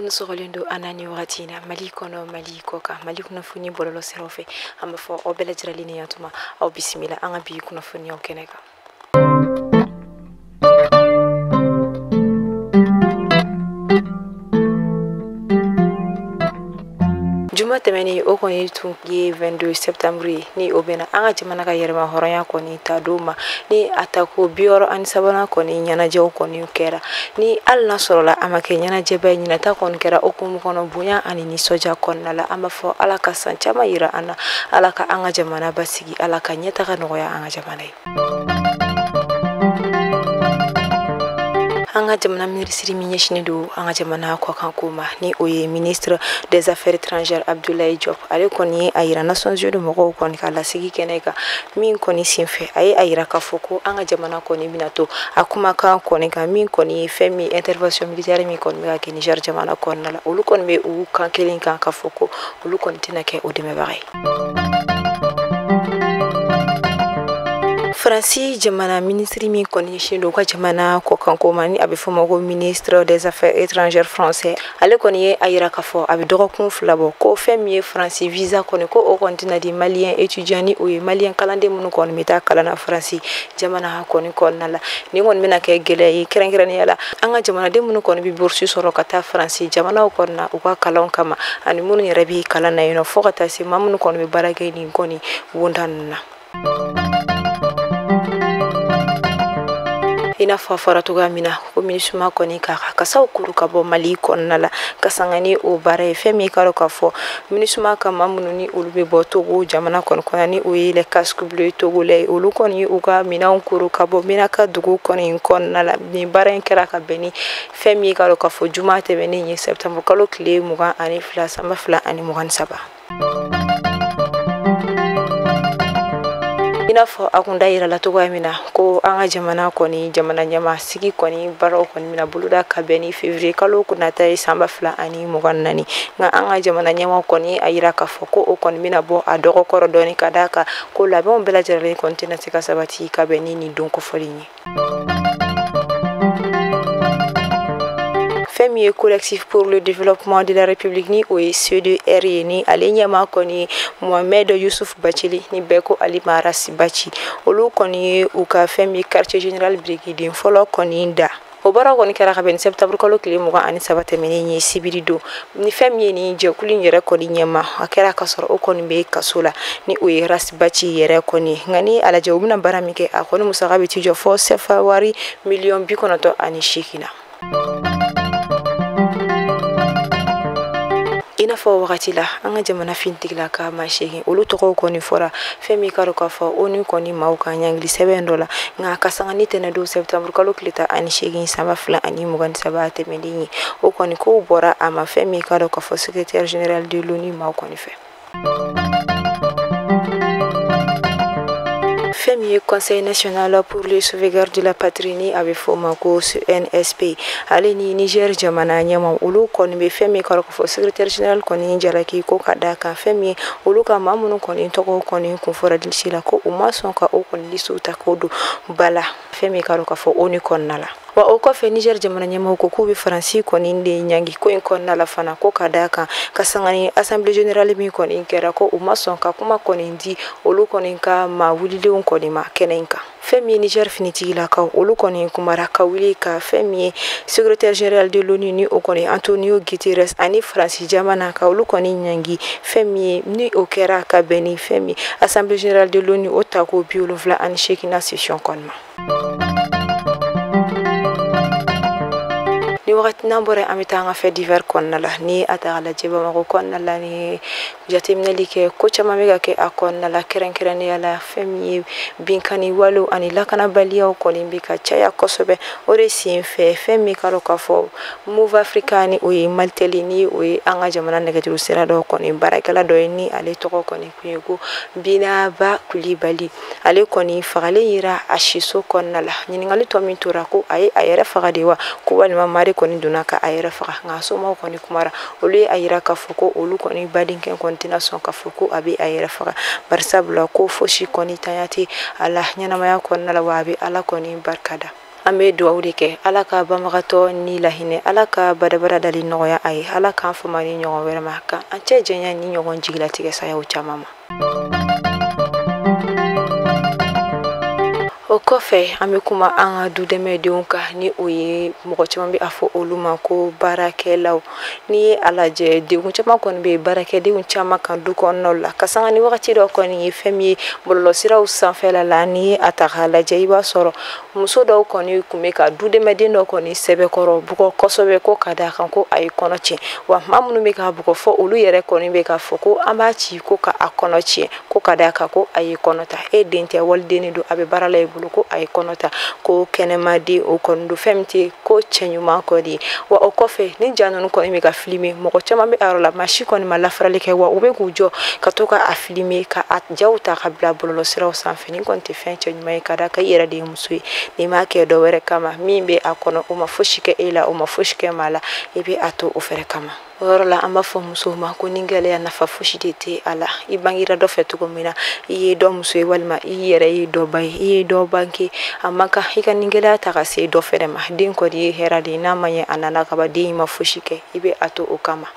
Kun sogolendo anani watina malikono malikoka malikuna funi bololo serofe amba fo obela jiralini yatuma au bismillah anga bi kuna funi okeneka Juma temeni o koni tungi 22 septembre ni obena anga jamana ka yerma horonya koni taduma ni atako bioro an sabana koni nyana je koni kera ni alla sorola amake nyana je bay nyina ta kon kera okum kono bunya ani ni soja konnala ama fo ala ka sanchama yira ana ala ka anga jamana basigi ala ka nyeta ka noya anga jamana anga jamana ministre minyeshini do anga jamana ko kankuma ni oye ministre des affaires étrangères Abdoulaye Diop ale koni ayira Nations Unies moko koni kala sigi keneka min koni sinfe ayira ka foko anga jamana koni minato akuma ka koni ka min koni femi intervention militaire mi koni ga ke Niger jamana koni la ulu koni be u kan kelin kan ka foko ulu koni tinake o deme bare Franci jamana ministre mi koni shindo kwa jamana ko kanko mani abi fo ministre des affaires étrangères français ale koni ayira ka fo abi dogo kun flabo ko femi Franci visa koni ko o kontina di malien étudiant ou malien kalande mun koni meta kalana Franci jamana ha koni konnala ni ngon mena ke gele yi kerenkerani yala anga jamana de mun koni bi boursu soro kata Franci jamana ko na u ka kalon kama ani mun ni rabi kalana yino fo kata si mamun koni bi barage ni koni wondanna ina fafara tuga mina ko minisuma koni ka saw kuru ka bo mali konnala kasangani o bare femi karo ka fo minisuma ka mamununi ulube bo togo jamana kon konani o ile casque bleu togo le ulu koni uga mina kuru ka bo mina ka dugu koni konnala ni bare kera ka beni femi karo ka fo jumate beni ni septembre kalo kle muga ani fla samba fla ani mugan saba ina fo akunda ira la togo mina ko anga jamana koni jamana nyama sigi koni baro koni mina buluda ka beni février kalo kuna tay samba fla ani mugannani nga anga jamana nyama koni ayira ka fo ko o koni mina bo adogo koro doni kadaka ko la bon bela jarale kontina sika sabati ka beni ni donc folini Femi collectif pour le développement de la République ni o CDR ni alinyama koni Mohamed Youssouf Bachili ni Beko Ali Marasi Bachi olu koni uka Femi quartier général brigade folo koni nda obara koni kera ka ben septembre kolo kili muga ani sabate menini sibirido ni Femi ni je kuli yere koni nyama akera kasoro o koni be kasola ni o Rasi Bachi yere koni ngani ala jawbuna baramike akoni musagabe tijo fo sefawari million bi konoto ani shikina ina fo wakati la anga jamana fintigla ka ma shegi ulu to ko ni fora femi karo ka fo oni koni mauka nyangli $7 nga kasanga ni tena do septembre kalo klita ani shegi sama fla ani mugan sabate medini o koni ko bora ama femi karo ka fo secrétaire général de l'ONU ma koni fe Femi Conseil national pour le sauvegarde de la patrie avec Fomako NSP aleni Niger jamana nyama ulu koni be Femi Karoko secrétaire général koni jaraki ko kadaka Femi ulu ka mamunu koni toko koni ko fora dilsila ko umason ka o koni lisu takodo bala Femi Karoko fo oni konnala wa oko fe Niger jamana nyama ko kubi Franci koni ndi nyangi ko konnala fana ko kadaka kasangani assemblée générale mi koni kera ko umason ka kuma koni ndi ulu koni ka ma wulile koni ma kenenka Femi Niger finiti la ka ulu koni kumara ka wili ka Femi secrétaire général de l'ONU ni o koni Antonio Guterres ani Franci jamana ka ulu koni nyangi Femi ni okera ka beni Femi assemblée générale de l'ONU o tako biolo vla ani shekina session konma ni wakati nambore amitanga fe divers konnala ni atala jeba mako konnala ni jatemne like ko chama mega ke akonnala kerenkerani yala Femi binkani walu ani lakana balia ko limbika chaya kosobe ore sinfe Femi karo ka fo move africani o maltelini o anga jamana negatiru sera do ko ni barakala do ni ale to ko ni kuyego bina ba kulibali ale ko ni fagale yira ashiso konnala ni ngali to mintura ko ay ayere fagadewa ko wali mari koni dunaka ayera faga ngaso mo koni kumara olu ayira ka foko olu koni badinken continuation ka foko abi ayera faga barsabla ko foshi koni tayati Allah nyana maya konna la wabi ala koni barkada an bɛ dugawu de kɛ Ala ka banbagatɔ ni lahinɛ, Ala ka badabada dali nɔgɔya a ye, Ala k'an fama ni ɲɔgɔn wɛrɛ ma, ka an cɛ janya ni ɲɔgɔn jigilatigɛ sayaw caman ma. O kɔfɛ an bɛ kuma an ka dudɛmɛdenw kan ni o ye mɔgɔ caman bɛ a fɔ olu ma ko baarakɛlaw. N'i ye a lajɛ degun caman kɔni bɛ baarakɛdenw caman kan du kɔnɔnaw la, ka sanga ni wagati dɔ kɔni ye fɛn min ye bɔlɔlɔsiraw sanfɛla la, n'i ye a ta k'a lajɛ i b'a sɔrɔ muso dɔw kɔni tun bɛ ka dudɛmɛden dɔ kɔni sɛbɛkɔrɔ bugɔ kosɛbɛ ko ka d'a kan ko a ye kɔnɔ tiɲɛ, wa maa minnu bɛ k'a bugɔ fɔ olu yɛrɛ kɔni bɛ k'a fɔ ko an b'a ci ko ka a kɔnɔ tiɲɛ, ko ka d'a kan ko a ye kɔnɔ ta, e den tɛ waliden de don, a bɛ baara la i bolo ko a ye kɔnɔ ta, ko kɛnɛmaden o kɔni don, fɛn min tɛ ko cɛ ɲuman kɔni ye. Wa o kɔfɛ ni ja ninnu kɔni bɛ ka filmer, mɔgɔ caman bɛ a yɔrɔ la, maa si kɔni ma lafarali kɛ, wa u bɛ k'u jɔ ka to ka a filmer ka a jaw ta ka bila bɔlɔlɔsiraw sanfɛ. Ni kɔni tɛ fɛn cɛ ɲuman ye, ka d'a kan i yɛrɛ de ye muso ye, n'i m'a kɛ dɔ wɛrɛ kama min bɛ a kɔnɔ, o ma fosi kɛ e la, o ma fosi kɛ maa la, i bɛ a to o fɛrɛ kama. O yɔrɔ la an b'a fɔ musow ma ko ni gɛlɛya nafa fosi de tɛ a la. I bangera dɔ fɛ cogo min na, i ye dɔ muso ye walima i yɛrɛ ye dɔ ba ye, i ye dɔ bange, a man kan i ka ni gɛlɛya ta ka se dɔ fɛrɛ ma. Den kɔni ye hɛrɛ de ye, n'a ma ɲɛ a nana kaban, den in ma fosi kɛ, i bɛ a to o kama.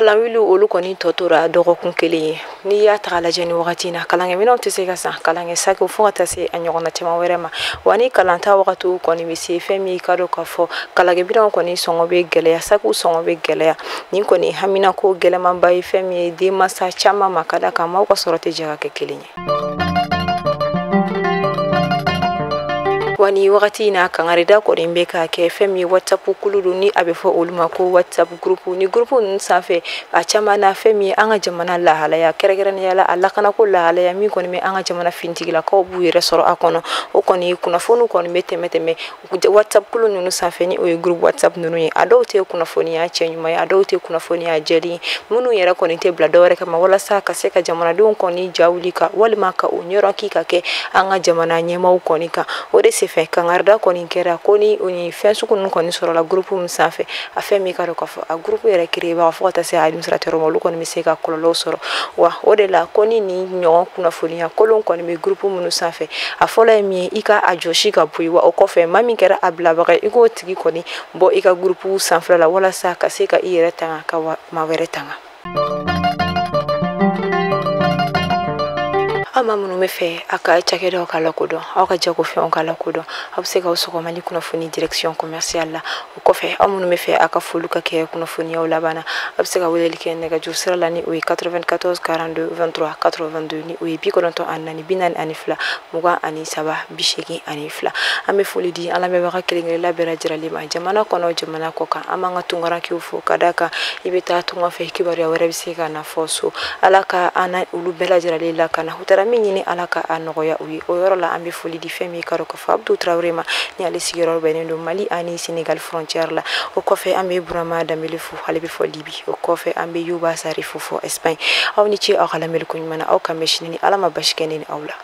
Kalanwiliw olu kɔni tɔ tora dɔgɔkun kelen ye. N'i y'a ta lajɛ ni wagati in na, kalankɛminɛnw tɛ se ka san, kalankɛ sakiw fo ka taa se a ɲɔgɔnna caman wɛrɛ ma. Wa ni kalanta wagatiw kɔni bɛ se, fɛn min ka dɔn k'a fɔ kalankɛminɛnw kɔni sɔngɔ bɛ gɛlɛya, sakiw sɔngɔ bɛ gɛlɛya. Nin kɔni ye haminako gɛlɛmanba ye, fɛn min ye denmansa caman ma, ka d'a kan maaw ka sɔrɔ tɛ jɛ ka kɛ kelen ye. Wa ni wagati in na kangarida kɔni bɛ ka kɛ fɛn min ye WhatsApp kulu don, ni a bɛ fɔ olu ma ko WhatsApp groupe. Ni groupe ninnu sanfɛ a caman na fɛn min ye an ka jamana lahalaya, kɛrɛnkɛrɛnnenya la a lakanako lahalaya min kɔni bɛ an ka jamana finitigilakaw b'u yɛrɛ sɔrɔ a kɔnɔ, o kɔni ye kunnafoniw kɔni bɛ tɛmɛ WhatsApp kulu ninnu sanfɛ, ni o ye groupe WhatsApp ninnu ye. A dɔw tɛ kunnafoniya cɛ ɲuman ye, a dɔw tɛ kunnafoniya jɛlen ye, minnu yɛrɛ kɔni tɛ bila dɔwɛrɛ kama walasa ka se ka jamanadenw kɔni ja wuli ka walima ka o ɲɔrɔnki ka kɛ an ka jamana ɲɛmaaw kɔni kan. O de se fɛ kangarida kɔni kɛra ko ni o ni fɛn sugu ninnu kɔni sɔrɔla groupe min sanfɛ, a fɛn min ka dɔn k'a fɔ a groupe yɛrɛ créer baga fo ka taa se administrateur ma, olu kɔni bɛ se ka kɔlɔlɔw sɔrɔ. Wa o de la ko ni nin ɲɔgɔn kunnafoniya kolon kɔni bɛ groupe minnu sanfɛ, a fɔlɔ ye min ye i ka a jɔsi ka bɔ yen, wa o kɔfɛ maa min kɛra a bilabaga ye i k'o tigi kɔni bɔ i ka groupe sanfɛla la walasa ka se ka i yɛrɛ tanga ka maa wɛrɛ tanga. Aw maa minnu bɛ fɛ a ka cakɛdaw ka lakodɔn, aw ka jagofɛnw ka lakodɔn, aw bɛ se k'aw sɔgɔ Mali kunnafoni direction commerciale la. O kɔfɛ aw minnu bɛ fɛ a ka foli ka kɛ kunnafoniyaw laban na, aw bɛ se ka weleli kɛ nɛgɛjuru sira la ni o ye 94 42 23 82, ni o ye 94 42 43 23 82. An bɛ foli di an lamɛnbaga kelen-kelenna bɛɛ lajɛlen ma, jamana kɔnɔ jamana kɔ kan. An b'an ka tunkarankew fo, ka d'a kan i bɛ taa tunga fɛ kibaruya wɛrɛ bɛ se ka na fɔ so. Ala ka an olu bɛɛ lajɛlen lakana, u taara min ɲini Ala ka a nɔgɔya u ye. O yɔrɔ la an bɛ foli di fɛn min ka dɔn k'a fɔ Abdou Traoré ma, ni ale sigiyɔrɔ bɛnnen don Mali ani Sénégal frontière la. O kɔfɛ an bɛ Burama Danbele fo, ale bɛ fɔ Libi. O kɔfɛ an bɛ Yuba Sari fo Espagne. Aw ni ce aw ka lamɛnliko ɲuman na, aw ka mɛn sini ni Ala ma basi kɛ ne ni aw la.